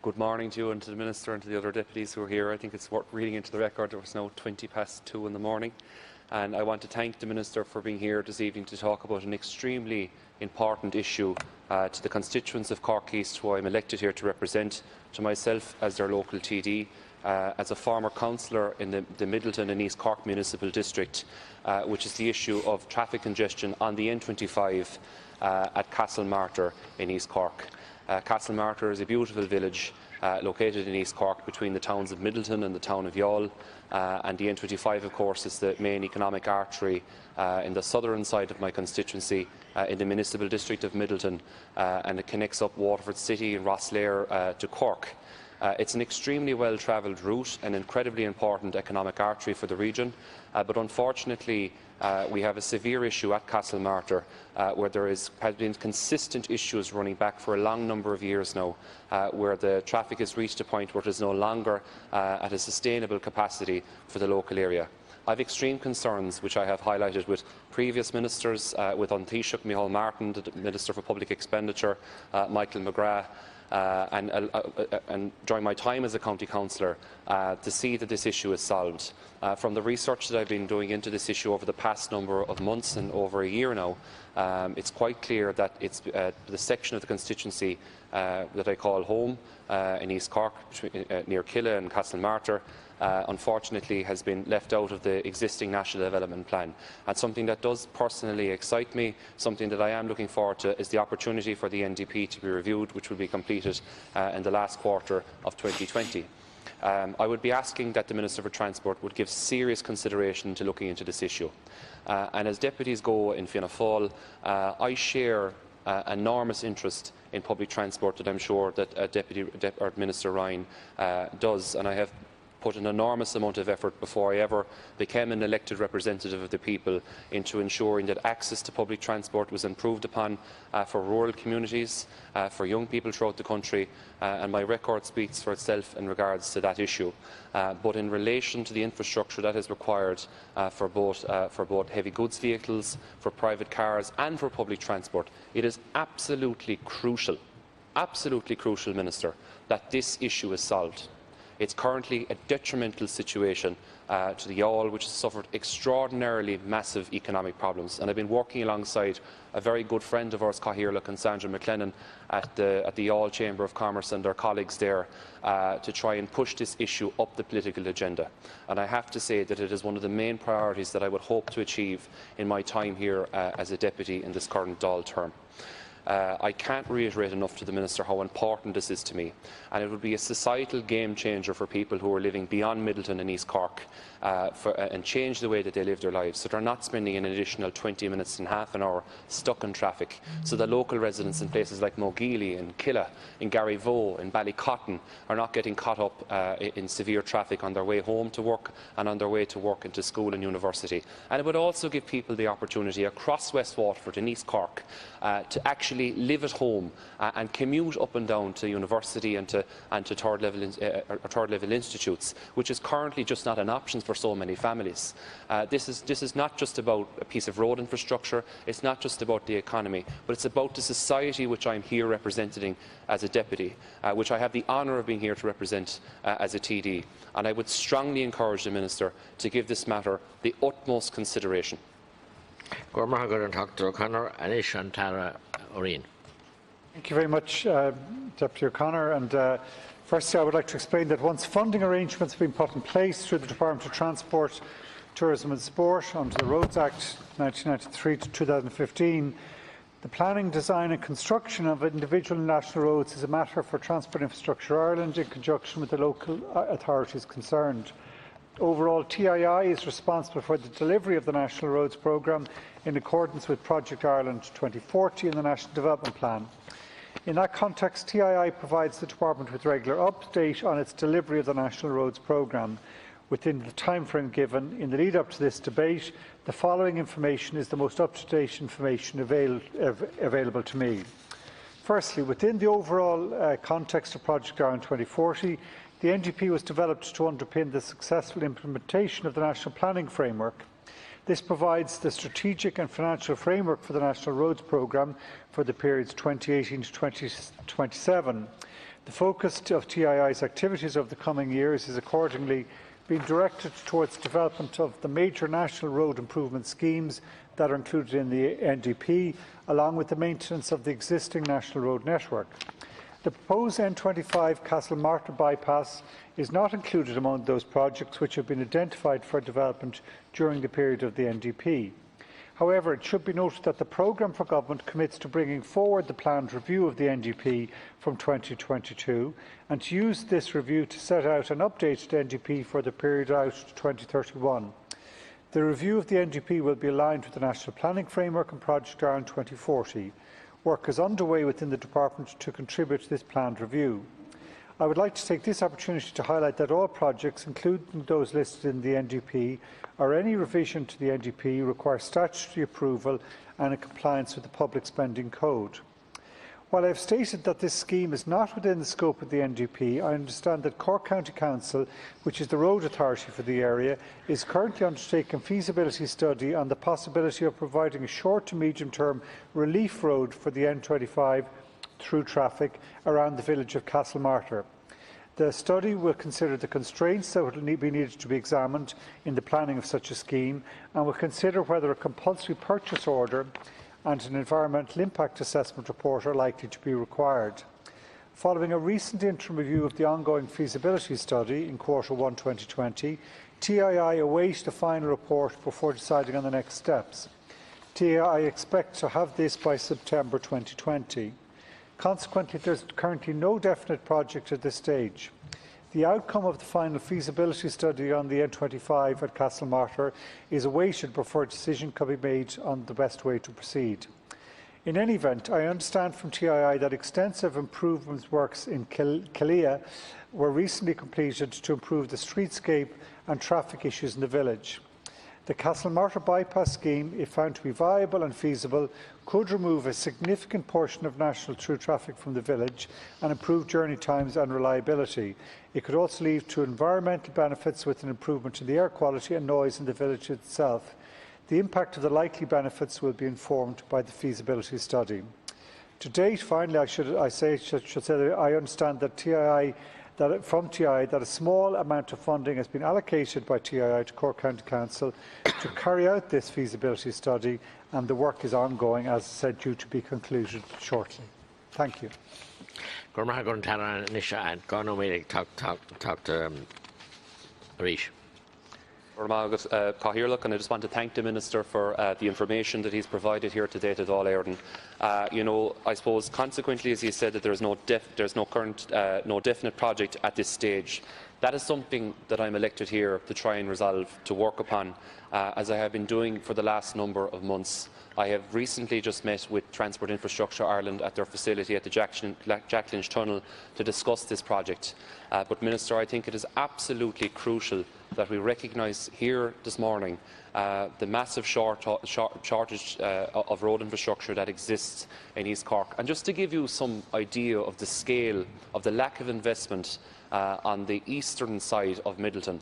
Good morning to you and to the Minister and to the other deputies who are here. I think it's worth reading into the record. It was now 2:20 in the morning. And I want to thank the Minister for being here this evening to talk about an extremely important issue to the constituents of Cork East, who I am elected here to represent, to myself as their local TD, as a former councillor in the Middleton and East Cork Municipal District, which is the issue of traffic congestion on the N25 at Castlemartyr in East Cork. Castlemartyr is a beautiful village located in East Cork between the towns of Middleton and the town of Youghal, and the N25, of course, is the main economic artery in the southern side of my constituency in the municipal district of Middleton, and it connects up Waterford City and Rosslare to Cork. It's an extremely well-travelled route, an incredibly important economic artery for the region, but unfortunately we have a severe issue at Castlemartyr where there has been consistent issues running back for a long number of years now, where the traffic has reached a point where it is no longer at a sustainable capacity for the local area. I have extreme concerns, which I have highlighted with previous ministers, with An Taoiseach Micheál Martin, the Minister for Public Expenditure, Michael McGrath, and during my time as a county councillor, to see that this issue is solved. From the research that I have been doing into this issue over the past number of months and over a year now, it's quite clear that it's the section of the constituency that I call home in East Cork, near Killa and Castlemartyr, unfortunately has been left out of the existing National Development Plan. And something that does personally excite me, something that I am looking forward to, is the opportunity for the NDP to be reviewed, which will be completed in the last quarter of 2020. I would be asking that the Minister for Transport would give serious consideration to looking into this issue. And as deputies go in Fianna Fáil, I share enormous interest in public transport that I'm sure that Minister Ryan does, and I have put an enormous amount of effort before I ever became an elected representative of the people into ensuring that access to public transport was improved upon for rural communities, for young people throughout the country, and my record speaks for itself in regards to that issue. But in relation to the infrastructure that is required for both heavy goods vehicles, for private cars and for public transport, it is absolutely crucial, Minister, that this issue is solved. It's currently a detrimental situation to the Youghal, which has suffered extraordinarily massive economic problems. And I've been working alongside a very good friend of ours, Cathaoirleach and Sandra McLennan, at the Youghal Chamber of Commerce and their colleagues there to try and push this issue up the political agenda. And I have to say that it is one of the main priorities that I would hope to achieve in my time here as a deputy in this current Dáil term. I can't reiterate enough to the Minister how important this is to me, and it would be a societal game changer for people who are living beyond Middleton and East Cork and change the way that they live their lives, so they're not spending an additional 20 minutes and half an hour stuck in traffic, so the local residents in places like Mogeely and Killa, in Garryvoe and Ballycotton are not getting caught up in severe traffic on their way home to work and on their way to work and to school and university. And it would also give people the opportunity across West Waterford and East Cork to actually live at home and commute up and down to university and to third level institutes, which is currently just not an option for so many families. This is not just about a piece of road infrastructure, it's not just about the economy, but it's about the society which I'm here representing as a deputy, which I have the honour of being here to represent as a TD. And I would strongly encourage the Minister to give this matter the utmost consideration. Thank you very much, Deputy O'Connor. And firstly, I would like to explain that once funding arrangements have been put in place through the Department of Transport, Tourism and Sport under the Roads Act 1993 to 2015, the planning, design and construction of individual national roads is a matter for Transport Infrastructure Ireland in conjunction with the local authorities concerned. Overall, TII is responsible for the delivery of the National Roads Programme in accordance with Project Ireland 2040 and the National Development Plan. In that context, TII provides the Department with regular update on its delivery of the National Roads Programme. Within the timeframe given in the lead-up to this debate, the following information is the most up-to-date information available to me. Firstly, within the overall context of Project Ireland 2040, the NGP was developed to underpin the successful implementation of the National Planning Framework. This provides the strategic and financial framework for the National Roads Programme for the periods 2018 to 2027. The focus of TII's activities over the coming years is accordingly being directed towards development of the major national road improvement schemes that are included in the NDP, along with the maintenance of the existing national road network. The proposed N25 Castlemartyr bypass is not included among those projects which have been identified for development during the period of the NDP. However, it should be noted that the programme for government commits to bringing forward the planned review of the NDP from 2022 and to use this review to set out an updated NDP for the period out to 2031. The review of the NDP will be aligned with the National Planning Framework and Project Ireland 2040. Work is underway within the Department to contribute to this planned review. I would like to take this opportunity to highlight that all projects, including those listed in the NDP, or any revision to the NDP, require statutory approval and in compliance with the Public Spending Code. While I have stated that this scheme is not within the scope of the NDP, I understand that Cork County Council, which is the road authority for the area, is currently undertaking a feasibility study on the possibility of providing a short to medium-term relief road for the N25 through traffic around the village of Castlemartyr. The study will consider the constraints that will be needed to be examined in the planning of such a scheme and will consider whether a compulsory purchase order and an environmental impact assessment report are likely to be required. Following a recent interim review of the ongoing feasibility study in Q1 2020, TII awaits the final report before deciding on the next steps. TII expects to have this by September 2020. Consequently, there is currently no definite project at this stage. The outcome of the final feasibility study on the N25 at Castlemartyr is awaited before a decision can be made on the best way to proceed. In any event, I understand from TII that extensive improvement works in Killia were recently completed to improve the streetscape and traffic issues in the village. The Castlemartyr bypass scheme, if found to be viable and feasible, could remove a significant portion of national through traffic from the village and improve journey times and reliability. It could also lead to environmental benefits with an improvement in the air quality and noise in the village itself. The impact of the likely benefits will be informed by the feasibility study. To date, finally, I should say that I understand that from TII that a small amount of funding has been allocated by TII to Cork County Council to carry out this feasibility study, and the work is ongoing, as I said, due to be concluded shortly. Thank you. And I just want to thank the Minister for the information that he's provided here today to Dáil Éireann. I suppose consequently, as he said, that there's no definite project at this stage. That is something that I'm elected here to try and resolve, to work upon, as I have been doing for the last number of months. I have recently just met with Transport Infrastructure Ireland at their facility at the Jack Lynch Tunnel to discuss this project. But, Minister, I think it is absolutely crucial that we recognise here this morning the massive shortage of road infrastructure that exists in East Cork. And just to give you some idea of the scale of the lack of investment on the eastern side of Midleton,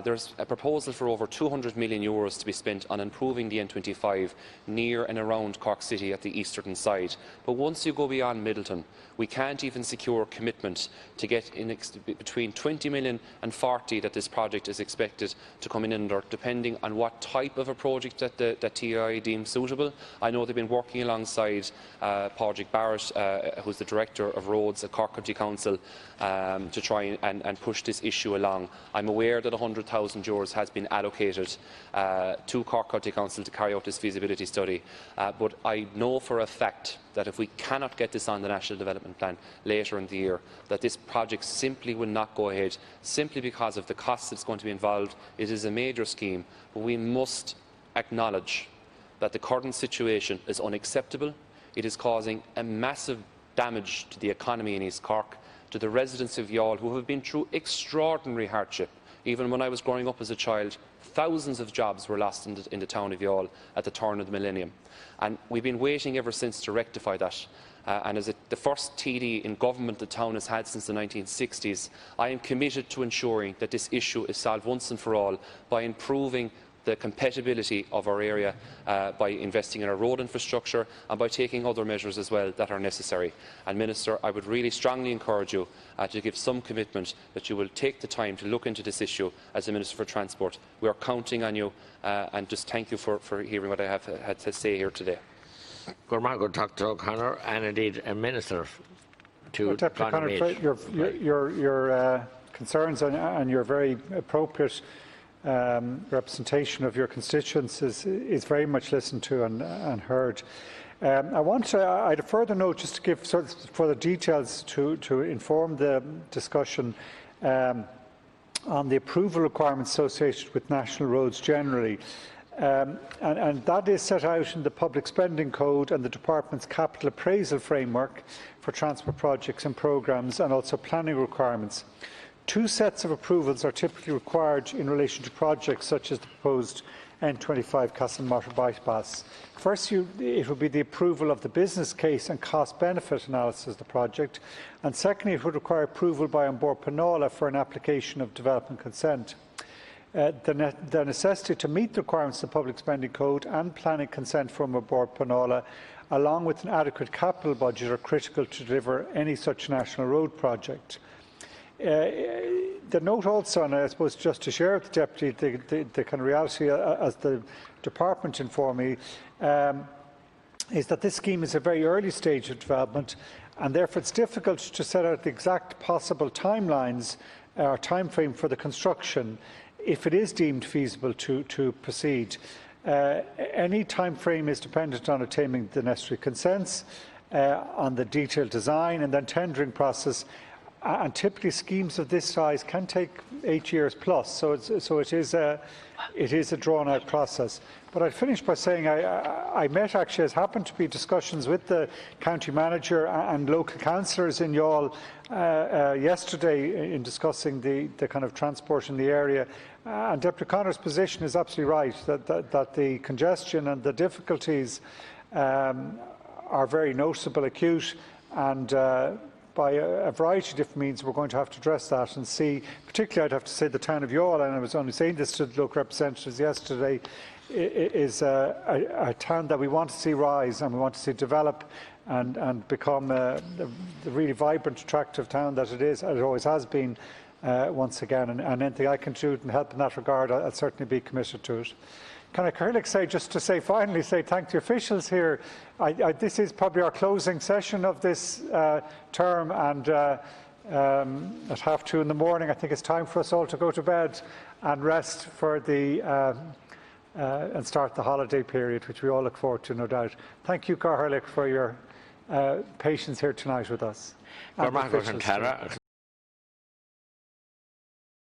there's a proposal for over €200 million to be spent on improving the N25 near and around Cork City at the eastern side. But once you go beyond Midleton, we can't even secure commitment to get in between 20 million and 40 that this project is expected to come in under, depending on what type of a project that TII deems suitable. I know they've been working alongside Padraig Barrett, who's the Director of Roads at Cork County Council, to try and push this issue along. I'm aware that €100,000 has been allocated to Cork County Council to carry out this feasibility study, but I know for a fact that if we cannot get this on the National Development Plan later in the year, that this project simply will not go ahead, simply because of the costs that's going to be involved. It is a major scheme, but we must acknowledge that the current situation is unacceptable. It is causing a massive damage to the economy in East Cork, to the residents of Youghal, who have been through extraordinary hardship. Even when I was growing up as a child, thousands of jobs were lost in the town of Youghal at the turn of the millennium. And we've been waiting ever since to rectify that. And as the first TD in government the town has had since the 1960s, I am committed to ensuring that this issue is solved once and for all by improving the compatibility of our area by investing in our road infrastructure and by taking other measures as well that are necessary. And Minister, I would really strongly encourage you to give some commitment that you will take the time to look into this issue as the Minister for Transport. We are counting on you, and just thank you for hearing what I have had to say here today. Dr. O'Connor, and indeed a Minister to Deputy O'Connor, your concerns and your very appropriate representation of your constituents is very much listened to and heard. I had a further note just to give sort of further details to inform the discussion on the approval requirements associated with national roads generally. And that is set out in the Public Spending Code and the Department's Capital Appraisal Framework for transport projects and programmes, and also planning requirements. Two sets of approvals are typically required in relation to projects such as the proposed N25 Castlemotter bypass. First, it would be the approval of the business case and cost-benefit analysis of the project, and secondly, it would require approval by An Bord Pleanála for an application of development consent. The necessity to meet the requirements of the Public Spending Code and planning consent from An Bord Pleanála, along with an adequate capital budget, are critical to deliver any such national road project. The note also, and I suppose just to share with the Deputy the kind of reality as the Department informed me, is that this scheme is a very early stage of development, and therefore it's difficult to set out the exact possible timelines or timeframe for the construction if it is deemed feasible to proceed. Any timeframe is dependent on obtaining the necessary consents, on the detailed design and then tendering process. And typically schemes of this size can take 8 years plus, so it is a drawn-out process. But I'd finish by saying I met, actually, as happened to be discussions with the county manager and local councillors in Youghal yesterday in discussing the kind of transport in the area. And Deputy O'Connor's position is absolutely right, that the congestion and the difficulties are very noticeable, acute, and by a variety of different means we're going to have to address that and see, particularly I'd have to say the town of Youghal, and I was only saying this to the local representatives yesterday, is a town that we want to see rise and we want to see develop and become the really vibrant, attractive town that it is, and it always has been once again, and anything I can do to help in that regard, I'll certainly be committed to it. Can I say, just to say, finally say thank the officials here. This is probably our closing session of this term, and at 2:30 in the morning, I think it's time for us all to go to bed and rest for and start the holiday period, which we all look forward to, no doubt. Thank you, Carl, for your patience here tonight with us.